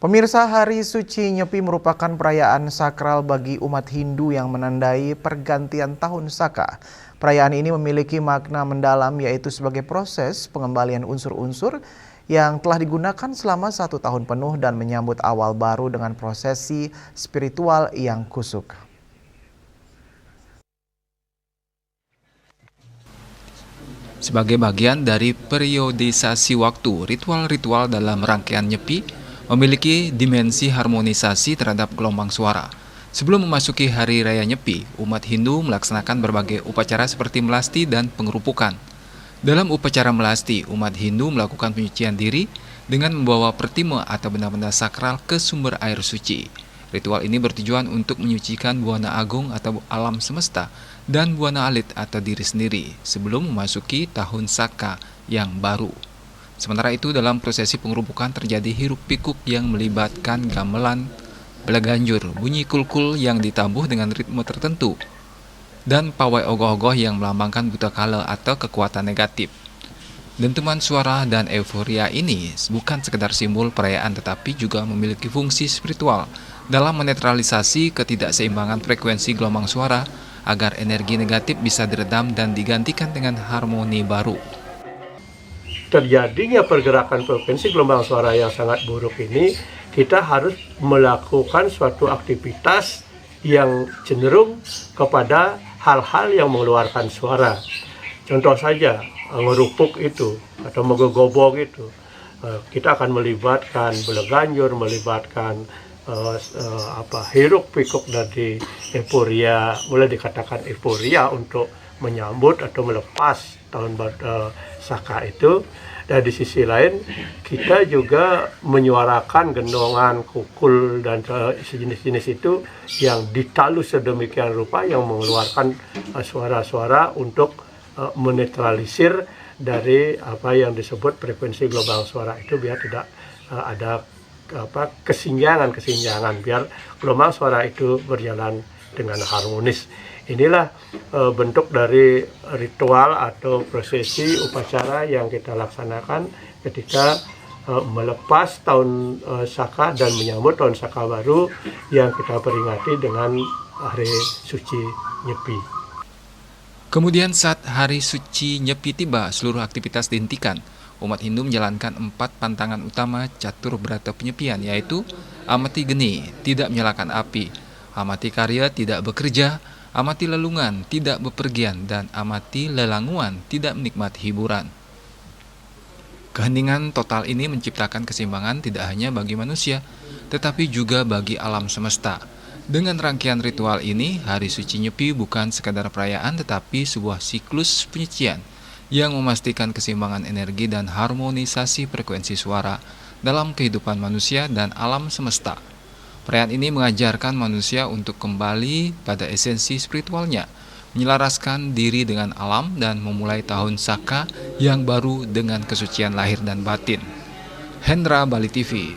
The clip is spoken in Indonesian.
Pemirsa, Hari Suci Nyepi merupakan perayaan sakral bagi umat Hindu yang menandai pergantian tahun Saka. Perayaan ini memiliki makna mendalam, yaitu sebagai proses pengembalian unsur-unsur yang telah digunakan selama 1 tahun penuh dan menyambut awal baru dengan prosesi spiritual yang kusuk. Sebagai bagian dari periodisasi waktu, ritual-ritual dalam rangkaian Nyepi memiliki dimensi harmonisasi terhadap gelombang suara. Sebelum memasuki Hari Raya Nyepi, umat Hindu melaksanakan berbagai upacara seperti melasti dan pengerupukan. Dalam upacara melasti, umat Hindu melakukan penyucian diri dengan membawa pertima atau benda-benda sakral ke sumber air suci. Ritual ini bertujuan untuk menyucikan buana agung atau alam semesta dan buana alit atau diri sendiri sebelum memasuki tahun Saka yang baru. Sementara itu, dalam prosesi pengerupukan terjadi hiruk-pikuk yang melibatkan gamelan, belaganjur, bunyi kulkul yang ditabuh dengan ritme tertentu, dan pawai ogoh-ogoh yang melambangkan buta kala atau kekuatan negatif. Dentuman suara dan euforia ini bukan sekedar simbol perayaan, tetapi juga memiliki fungsi spiritual dalam menetralisasi ketidakseimbangan frekuensi gelombang suara agar energi negatif bisa diredam dan digantikan dengan harmoni baru. Terjadinya pergerakan frekuensi gelombang suara yang sangat buruk ini, kita harus melakukan suatu aktivitas yang cenderung kepada hal-hal yang mengeluarkan suara. Contoh saja, ngerupuk itu atau menggogobong itu, kita akan melibatkan belaganjur, melibatkan hiruk pikuk dari euforia, boleh dikatakan euforia untuk menyambut atau melepas tahun Saka itu. Dan di sisi lain kita juga menyuarakan gendongan, kukul dan sejenis-jenis itu yang ditalu sedemikian rupa yang mengeluarkan suara-suara untuk menetralisir dari apa yang disebut frekuensi gelombang suara itu, biar tidak ada kesenjangan, biar gelombang suara itu berjalan dengan harmonis. Inilah bentuk dari ritual atau prosesi upacara yang kita laksanakan ketika melepas tahun Saka dan menyambut tahun Saka baru yang kita peringati dengan Hari Suci Nyepi. Kemudian saat Hari Suci Nyepi tiba, seluruh aktivitas dihentikan. Umat Hindu menjalankan 4 pantangan utama catur berata penyepian, yaitu amati geni, tidak menyalakan api, amati karya, tidak bekerja, amati lelungan, tidak bepergian, dan amati lelanguan, tidak menikmati hiburan. Keheningan total ini menciptakan keseimbangan tidak hanya bagi manusia, tetapi juga bagi alam semesta. Dengan rangkaian ritual ini, Hari Suci Nyepi bukan sekadar perayaan, tetapi sebuah siklus penyucian yang memastikan keseimbangan energi dan harmonisasi frekuensi suara dalam kehidupan manusia dan alam semesta. Perayaan ini mengajarkan manusia untuk kembali pada esensi spiritualnya, menyelaraskan diri dengan alam dan memulai tahun Saka yang baru dengan kesucian lahir dan batin. Hendra, Bali TV.